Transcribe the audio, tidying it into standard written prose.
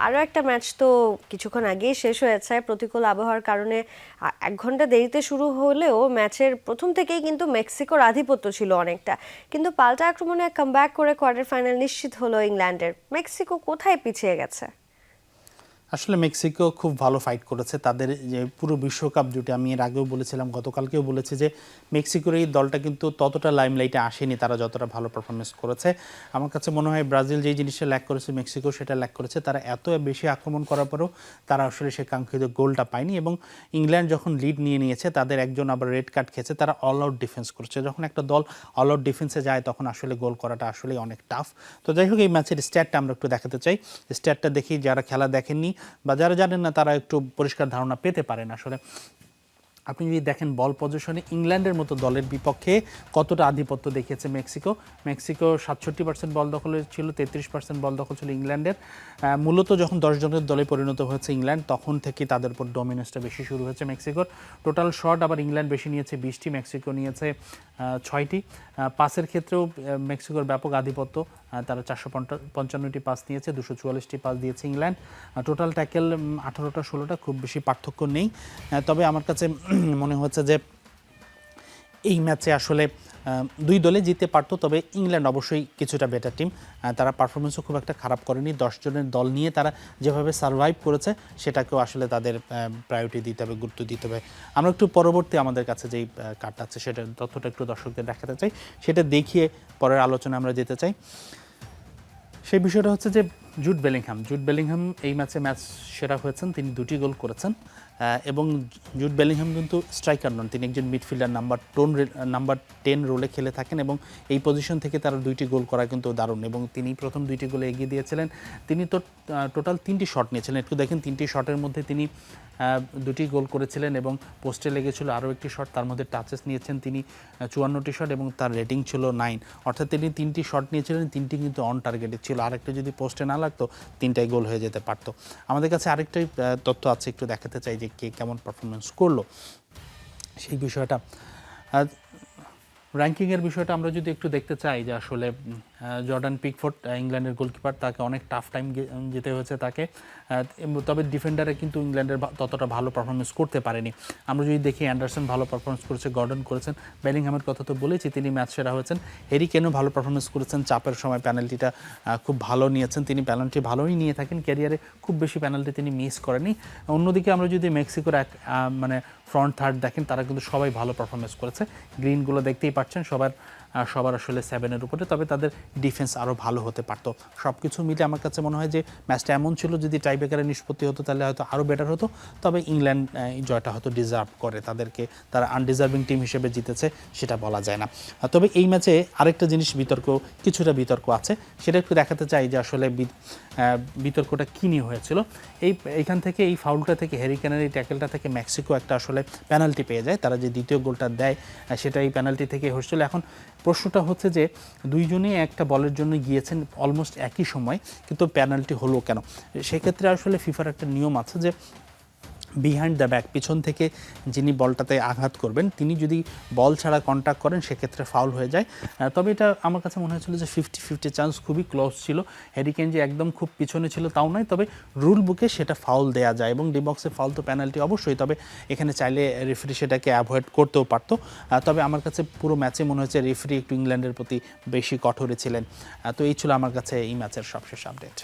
আরও একটা ম্যাচ তো কিছুক্ষণ আগেই শেষ হয়েছে প্রতিকূল আবহাওয়ার কারণে। 1 ঘন্টা দেরিতে শুরু হলেও ম্যাচের প্রথম থেকেই কিন্তু মেক্সিকোর আধিপত্য ছিল অনেকটা, কিন্তু পাল্টা আক্রমণে কামব্যাক করে কোয়ার্টার ফাইনাল নিশ্চিত হলো ইংল্যান্ডের। মেক্সিকো কোথায় পিছিয়ে গেছে? আসলে মেক্সিকো খুব ভালো ফাইট করেছে। তাদের যে পুরো বিশ্বকাপ জুটে আমি এর আগেও বলেছিলাম, গতকালকেও বলেছি যে মেক্সিকোর এই দলটা কিন্তু ততটা লাইমলাইটে আসেনি তারা যতটা ভালো পারফরমেন্স করেছে। আমার কাছে মনে হয় ব্রাজিল যেই জিনিসটা ল্যাক করেছে মেক্সিকো সেটা ল্যাক করেছে। তারা এত বেশি আক্রমণ করার পরেও তারা আসলে সে কাঙ্ক্ষিত গোলটা পায়নি, এবং ইংল্যান্ড যখন লিড নিয়ে নিয়েছে তাদের একজন আবার রেড কার্ড খেয়েছে, তারা অল আউট ডিফেন্স করছে। যখন একটা দল অল আউট ডিফেন্সে যায় তখন আসলে গোল করাটা আসলে অনেক টাফ। তো যাই হোক, এই ম্যাচের স্ট্যাটটা আমরা একটু দেখাতে চাই। স্ট্যাটটা দেখি যারা খেলা দেখেননি বা যারা জানেন না তারা একটু পরিষ্কার ধারণা পেতে পারেন। আসলে আপনি যদি দেখেন বল পজিশনে ইংল্যান্ডের মতো দলের বিপক্ষে কতটা আধিপত্য দেখিয়েছে মেক্সিকো। 67% বল দখলে ছিল, 33% বল দখল ছিল ইংল্যান্ডের। মূলত যখন 10 জনের দলে পরিণত হয়েছে ইংল্যান্ড তখন থেকে তাদের উপর ডমিনেন্সটা বেশি শুরু হয়েছে মেক্সিকোর। টোটাল শট আবার ইংল্যান্ড বেশি নিয়েছে 20টি, মেক্সিকো নিয়েছে 6টি। পাসের ক্ষেত্রেও মেক্সিকোর ব্যাপক আধিপত্য, তারা 455টি পাস নিয়েছে, 244টি পাস দিয়েছে ইংল্যান্ড। টোটাল ট্যাকেল 18টা 16টা, খুব বেশি পার্থক্য নেই। তবে আমার কাছে মনে হচ্ছে যে এই ম্যাচে আসলে দুই দলে জিততে পারতো, তবে ইংল্যান্ড অবশ্যই কিছুটা বেটার টিম। তারা পারফরমেন্সও খুব একটা খারাপ করেনি। 10 জনের দল নিয়ে তারা যেভাবে সার্ভাইভ করেছে সেটাকেও আসলে তাদের প্রায়োরিটি দিতে হবে, গুরুত্ব দিতে হবে। আমরা একটু পরবর্তী আমাদের কাছে যেই কার্ডটা আছে সেটা তথ্যটা একটু দর্শকদের দেখাতে চাই, সেটা দেখিয়ে পরের আলোচনা আমরা যেতে চাই। সেই বিষয়টা হচ্ছে যে জুড বেলিংহাম এই ম্যাচে ম্যাচ সেরা হয়েছেন, তিনি 2টি গোল করেছেন। এবং জুড বেলিংহাম কিন্তু স্ট্রাইকার নন, তিনি একজন মিডফিল্ডার, নাম্বার 10 রোলে খেলে থাকেন, এবং এই পজিশন থেকে তারা 2টি গোল করা কিন্তু দারুণ, এবং তিনি প্রথম 2টি গোলে এগিয়ে দিয়েছিলেন। তিনি তো টোটাল 3টি শট নিয়েছিলেন, একটু দেখেন 3টি শটের মধ্যে তিনি 2টি গোল করেছিলেন এবং পোস্টে লেগেছিল আরও একটি শট, তার মধ্যে টাচেস নিয়েছেন তিনি 54টি শট এবং তার রেটিং ছিল 9, অর্থাৎ তিনি 3টি শট নিয়েছিলেন, 3টি কিন্তু অন টার্গেটেড ছিল। আরেকটা যদি পোস্টে না লাগতো 3টাই গোল হয়ে যেতে পারতো। আমাদের কাছে আরেকটাই তথ্য আছে, একটু দেখাতে চাই যে কে কেমন পারফরমেন্স করলো সেই বিষয়টা। র্যাঙ্কিংয়ের বিষয়টা আমরা যদি একটু দেখতে চাই যে আসলে জর্ডান পিকফোর্ড ইংল্যান্ডের গোলকিপার, তাকে অনেক টাফ টাইম যেতে হয়েছে তাকে। তবে ডিফেন্ডারে কিন্তু ইংল্যান্ডের ততটা ভালো পারফরমেন্স করতে পারেনি। আমরা যদি দেখি অ্যান্ডারসন ভালো পারফরমেন্স করেছে, গর্ডন করেছেন, বেলিংহামের কথা তো বলেছি তিনি ম্যাচ সেরা হয়েছেন, হ্যারি কেনও ভালো পারফরমেন্স করেছেন, চাপের সময় পেনাল্টিটা খুব ভালো নিয়েছেন, তিনি পেনাল্টি ভালোই নিয়ে থাকেন, ক্যারিয়ারে খুব বেশি পেনাল্টি তিনি মিস করেনি। অন্যদিকে আমরা যদি মেক্সিকোর মানে ফ্রন্ট থার্ড দেখেন, তারা কিন্তু সবাই ভালো পারফরমেন্স করেছে। গ্রিনগুলো দেখতেই পাচ্ছেন সবার আসলে 7-এর উপরে, তবে তাদের ডিফেন্স আরও ভালো হতে পারতো। সব কিছু মিলে আমার কাছে মনে হয় যে ম্যাচটা এমন ছিল, যদি টাইব্রেকারে নিষ্পত্তি হতো তাহলে হয়তো আরও বেটার হতো, তবে ইংল্যান্ড জয়টা হয়তো ডিজার্ভ করে, তাদেরকে তারা আনডিজার্ভিং টিম হিসেবে জিতেছে সেটা বলা যায় না। তবে এই ম্যাচে আরেকটা জিনিস কিছুটা বিতর্ক আছে, সেটা একটু দেখাতে চাই যে আসলে বিতর্কটা কী নিয়ে হয়েছিল। এইখান থেকে এই ফাউলটা থেকে, হ্যারি কেনের এই ট্যাকেলটা থেকে মেক্সিকো একটা আসলে পেনাল্টি পেয়ে যায়, তারা যে দ্বিতীয় গোলটা দেয় সেটা এই পেনাল্টি থেকে হয়েছিল। এখন প্রশ্নটা হচ্ছে যে দুইজনেই একটা বলের জন্য গিয়েছেন অলমোস্ট একই সময়, কিন্তু পেনাল্টি হলো কেন? সেক্ষেত্রে আসলে ফিফার একটা নিয়ম আছে যে বিহাইন্ড দ্য ব্যাক, পিছন থেকে যিনি বলটাতে আঘাত করবেন তিনি যদি বল ছাড়া কন্ট্যাক্ট করেন সেক্ষেত্রে ফাউল হয়ে যায়। তবে এটা আমার কাছে মনে হয়েছিল যে 50-50 চান্স, খুবই ক্লোজ ছিল। হ্যারি কেন যে একদম খুব পিছনে ছিল তাও নয়, তবে রুল বুকে সেটা ফাউল দেয়া যায়, এবং ডি বক্সে ফাউল তো পেনাল্টি অবশ্যই, তবে এখানে চাইলে রেফারি সেটাকে অ্যাভয়েড করতেও পারতো। তবে আমার কাছে পুরো ম্যাচে মনে হচ্ছে রেফারি একটু ইংল্যান্ডের প্রতি বেশি কঠোরে ছিলেন। তো এই ছিল আমার কাছে এই ম্যাচের সবশেষ আপডেট।